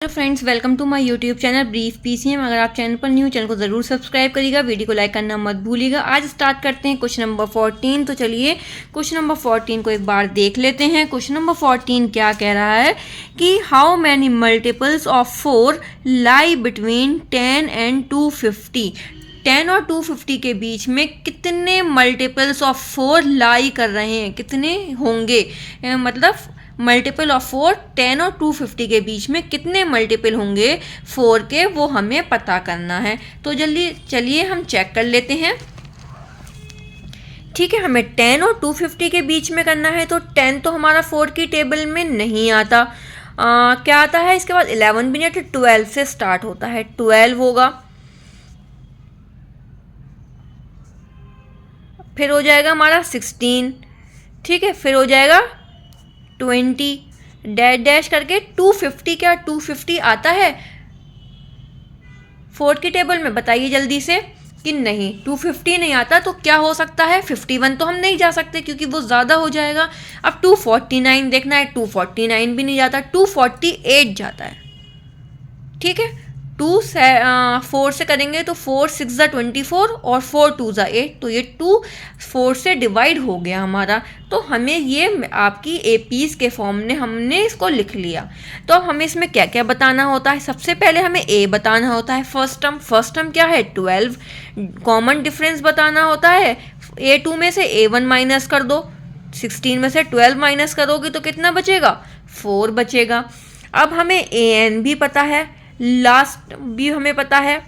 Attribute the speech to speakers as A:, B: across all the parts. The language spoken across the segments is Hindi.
A: Hello friends, welcome to my YouTube channel Brief PCM. अगर आप चैनल पर न्यू, चैनल को ज़रूर सब्सक्राइब करिएगा, वीडियो को लाइक करना मत भूलिएगा। आज स्टार्ट करते हैं क्वेश्चन नंबर 14। तो चलिए क्वेश्चन नंबर 14 को एक बार देख लेते हैं। क्वेश्चन नंबर 14 क्या कह रहा है कि how many multiples of 4 lie between 10 and 250। 10 और 250 के बीच में कितने मल्टीपल्स ऑफ 4 लाई कर रहे हैं, कितने होंगे, मतलब मल्टीपल ऑफ 4 10 और 250 के बीच में कितने मल्टीपल होंगे 4 के, वो हमें पता करना है। तो जल्दी चलिए हम चेक कर लेते हैं। ठीक है, हमें 10 और 250 के बीच में करना है। तो 10 तो हमारा 4 की टेबल में नहीं आता। क्या आता है इसके बाद? 11 भी नहीं आता, 12 से स्टार्ट होता है, 12 होगा। फिर हो जाएगा हमारा 16। ठीक है, फिर हो जाएगा 20 डैश डैश करके 250। क्या 250 आता है 4 की टेबल में? बताइए जल्दी से कि नहीं, 250 नहीं आता। तो क्या हो सकता है? 51 तो हम नहीं जा सकते क्योंकि वो ज़्यादा हो जाएगा। अब 249 देखना है, 249 भी नहीं जाता, 248 जाता है। ठीक है, 4 से करेंगे तो 4 6 ज़ा 24 और 4 2 ज़ा 8, तो ये 2 4 से डिवाइड हो गया हमारा। तो हमें ये आपकी एपीज़ के फॉर्म में हमने इसको लिख लिया। तो अब हमें इसमें क्या क्या बताना होता है? सबसे पहले हमें ए बताना होता है, फर्स्ट टर्म क्या है? 12। कॉमन डिफरेंस बताना होता है, A2 में से A1 माइनस कर दो, 16 में से 12 माइनस करोगे तो कितना बचेगा? 4 बचेगा। अब हमें AN भी पता है, लास्ट भी हमें पता है,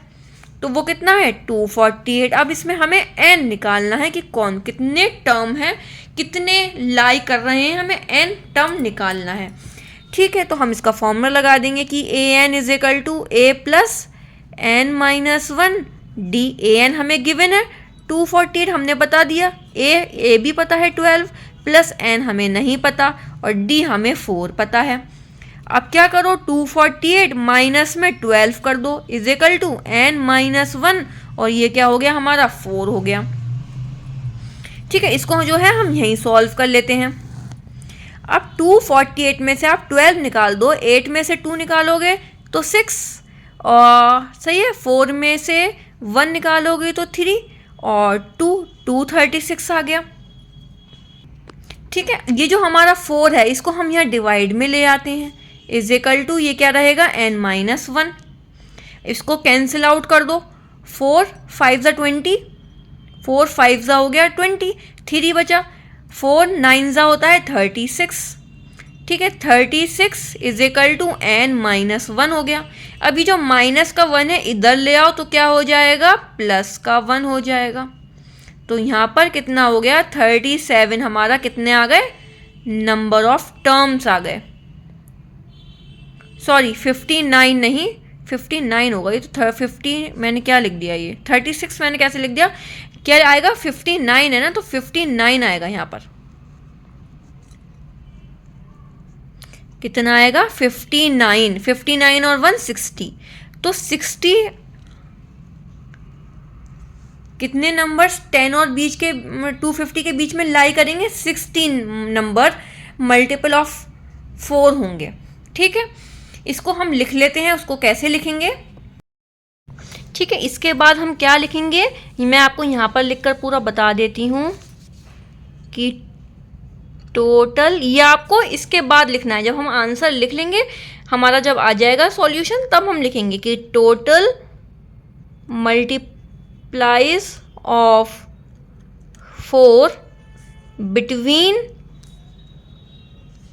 A: तो वो कितना है? 248। अब इसमें हमें n निकालना है कि कौन कितने टर्म है, कितने लाई कर रहे हैं, हमें n टर्म निकालना है। ठीक है, तो हम इसका फॉर्मूला लगा देंगे कि an is equal to a plus n minus 1 D. an हमें गिवन है 248, हमने बता दिया। a भी पता है 12, प्लस n हमें नहीं पता, और d हमें 4 पता है। अब क्या करो, 248 माइनस में 12 कर दो, is equal to n minus 1, और ये क्या हो गया हमारा? 4 हो गया। ठीक है, इसको जो है हम यहीं सॉल्व कर लेते हैं। अब 248 में से आप 12 निकाल दो, 8 में से 2 निकालोगे तो 6, और सही है, 4 में से 1 निकालोगे तो 3, और 236 आ गया। ठीक है, ये जो हमारा 4 है इसको हम यहाँ डिवाइड में ले आते हैं, इज इक्वल टू ये क्या रहेगा? n minus 1। इसको कैंसिल आउट कर दो, 4 5 ज़ा 20, 4 5 ज़ा हो गया 20, 3 बचा, 4 9 ज़ा होता है 36। ठीक है, 36 is equal to n minus 1 हो गया। अभी जो माइनस का 1 है इधर ले आओ तो क्या हो जाएगा? प्लस का 1 हो जाएगा। तो यहाँ पर कितना हो गया? 37 हमारा कितने आ गए? नंबर ऑफ टर्म्स आ गए। सॉरी, 59 नहीं, 59 होगा ये तो। 50 मैंने क्या लिख दिया? ये 36 मैंने कैसे लिख दिया? क्या आएगा? 59 है ना, तो 59 आएगा यहाँ पर। कितना आएगा? 59। 59 और 1 60, तो 60 कितने नंबर्स 10 और बीच के 250 के बीच में लाई करेंगे? 16 नंबर मल्टीपल ऑफ 4 होंगे। ठीक है, इसको हम लिख लेते हैं। उसको कैसे लिखेंगे? ठीक है, इसके बाद हम क्या लिखेंगे मैं आपको यहाँ पर लिखकर पूरा बता देती हूँ कि टोटल, ये आपको इसके बाद लिखना है। जब हम आंसर लिख लेंगे, हमारा जब आ जाएगा सॉल्यूशन, तब हम लिखेंगे कि total multiplies of 4 between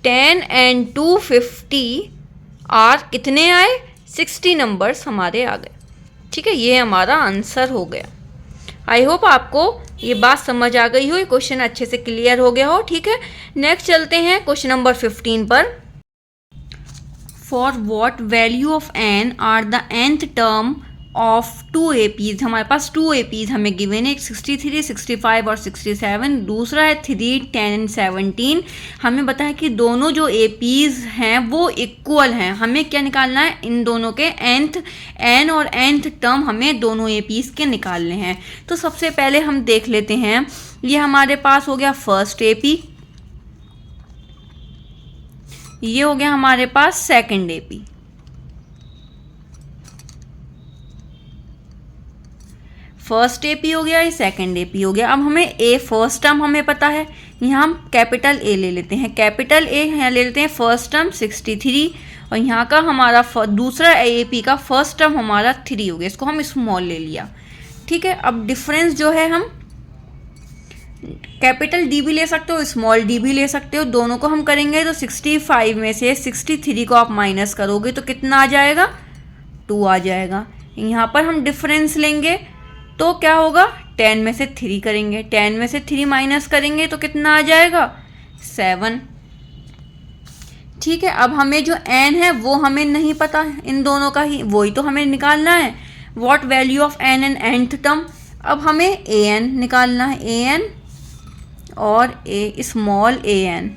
A: 10 and 250 are कितने आए? 60 नंबर्स हमारे आ गए। ठीक है, ये हमारा आंसर हो गया। आई होप आपको ये बात समझ आ गई हो, ये क्वेश्चन अच्छे से क्लियर हो गया हो। ठीक है, नेक्स्ट चलते हैं क्वेश्चन नंबर 15 पर। For what value of n are the nth term of 2 APs। हमारे पास 2 APs हमें गिवन है, एक 63, 65 और 67, दूसरा है 3, 10, 17। हमें पता है कि दोनों जो APs हैं वो इक्वल हैं। हमें क्या निकालना है? इन दोनों के n और nth टर्म हमें दोनों APs के निकालने हैं। तो सबसे पहले हम देख लेते हैं, ये हमारे पास हो गया फर्स्ट AP, ये हो गया हमारे पास second AP। First A P हो गया, ये सेकंड ए पी हो गया। अब हमें ए फर्स्ट टर्म हमें पता है, यहाँ हम कैपिटल ए ले लेते हैं, कैपिटल ए यहाँ ले लेते हैं फर्स्ट टर्म 63, और यहाँ का हमारा दूसरा ए पी का फर्स्ट टर्म हमारा 3 हो गया, इसको हम स्मॉल ले लिया। ठीक है, अब डिफरेंस जो है हम कैपिटल डी भी ले सकते हो, स्मॉल डी भी ले सकते हो, दोनों को हम करेंगे तो 65 में से 63 को आप माइनस करोगे तो कितना आ जाएगा, 2 आ जाएगा। यहाँ पर हम डिफरेंस लेंगे तो क्या होगा, 10 में से 3 करेंगे, 10 में से 3 माइनस करेंगे तो कितना आ जाएगा, 7। ठीक है, अब हमें जो n है वो हमें नहीं पता है, इन दोनों का ही वही तो हमें निकालना है, what value of n and nth term. अब हमें an निकालना है, an और a स्मॉल an।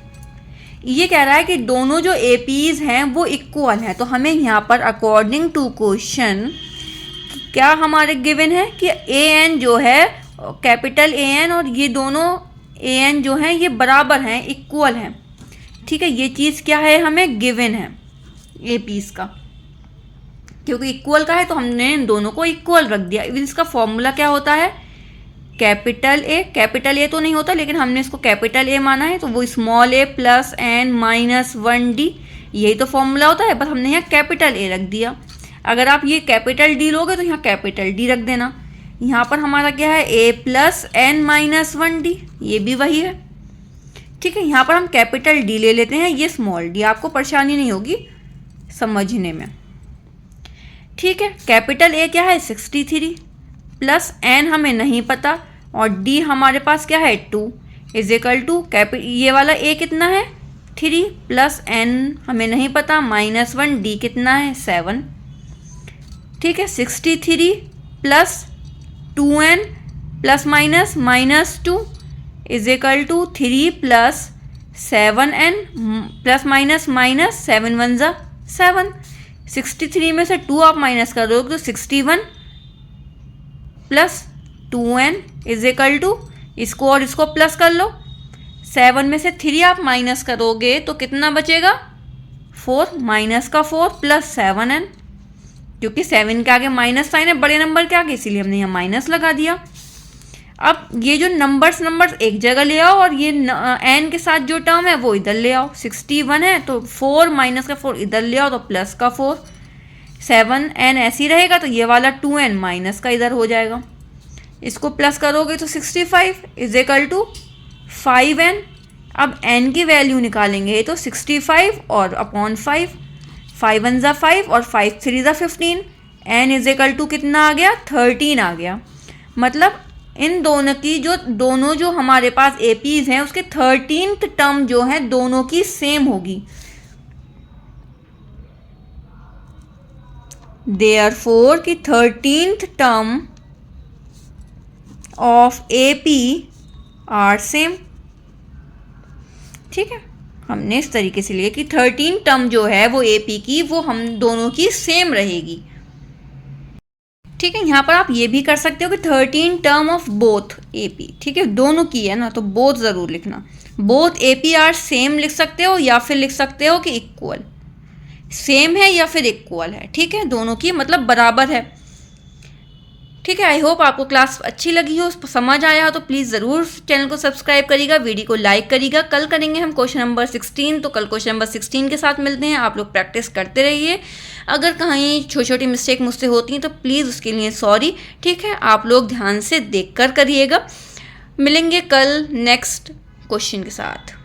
A: ये कह रहा है कि दोनों जो APs हैं वो इक्वल हैं, तो हमें यहाँ पर अकॉर्डिंग टू क्वेश्चन क्या हमारे गिवन है कि an जो है कैपिटल an और ये दोनों an जो हैं ये बराबर हैं, इक्वल हैं। ठीक है, ये चीज़ क्या है, हमें गिवन है APs का, क्योंकि इक्वल का है तो हमने इन दोनों को इक्वल रख दिया। इसका फॉर्मूला क्या होता है, कैपिटल ए तो नहीं होता लेकिन हमने इसको कैपिटल ए माना है, तो वो small a plus n minus 1d, यही तो फॉर्मूला होता है, बस हमने यहाँ कैपिटल ए रख दिया। अगर आप ये कैपिटल डी लोगे तो यहाँ कैपिटल डी रख देना। यहाँ पर हमारा क्या है, a plus n minus 1d, ये भी वही है। ठीक है, यहाँ पर हम कैपिटल डी ले लेते हैं, ये स्मॉल डी, आपको परेशानी नहीं होगी समझने में। ठीक है, कैपिटल ए क्या है 63 प्लस n हमें नहीं पता, और d हमारे पास क्या है 2 इज इक्वल टू ये वाला a कितना है 3 प्लस n हमें नहीं पता माइनस 1, d कितना है 7। ठीक है, 63 plus 2n plus minus 2 is equal to 3 plus 7n plus minus 7 1 जा 7। 63 में से 2 आप माइनस कर दोगे तो 61 plus 2n is equal to, इसको और इसको प्लस कर लो, 7 में से 3 आप माइनस करोगे तो कितना बचेगा 4, माइनस का 4 प्लस 7n, क्योंकि 7 के आगे माइनस साइन है बड़े नंबर के आगे, इसीलिए हमने यहाँ माइनस लगा दिया। अब ये जो नंबर्स एक जगह ले आओ और ये n के साथ जो टर्म है वो इधर ले आओ। 61 है तो 4 माइनस का 4 इधर ले आओ तो प्लस का 4, 7n ऐसे ही रहेगा तो ये वाला 2n माइनस का इधर हो जाएगा, इसको प्लस करोगे तो 65 इज इक्वल टू 5n। अब n की वैल्यू निकालेंगे तो 65 और अपॉन 5, 5 1 जा 5 और 5 3 जा 15, n इज इक्वल टू कितना आ गया 13 आ गया। मतलब इन दोनों जो हमारे पास APs हैं उसके 13th टर्म जो है दोनों की सेम होगी। Therefore कि 13th term of AP are same. ठीक है, हमने इस तरीके से लिया कि 13 टर्म जो है वो AP की वो हम दोनों की सेम रहेगी। ठीक है, यहाँ पर आप ये भी कर सकते हो कि 13 टर्म ऑफ बोथ AP, ठीक है दोनों की है ना तो बोथ ज़रूर लिखना, बोथ AP आर सेम लिख सकते हो या फिर लिख सकते हो कि इक्वल, सेम है या फिर इक्वल है। ठीक है, दोनों की मतलब बराबर है। ठीक है, आई होप आपको क्लास अच्छी लगी हो, समझ आया हो तो प्लीज़ ज़रूर चैनल को सब्सक्राइब करिएगा, वीडियो को लाइक करिएगा। कल करेंगे हम क्वेश्चन नंबर 16, तो कल क्वेश्चन नंबर 16 के साथ मिलते हैं। आप लोग प्रैक्टिस करते रहिए, अगर कहीं छोटी छोटी मिस्टेक मुझसे होती हैं तो प्लीज़ उसके लिए सॉरी। ठीक है, आप लोग ध्यान से देख कर करिएगा। मिलेंगे कल नेक्स्ट क्वेश्चन के साथ।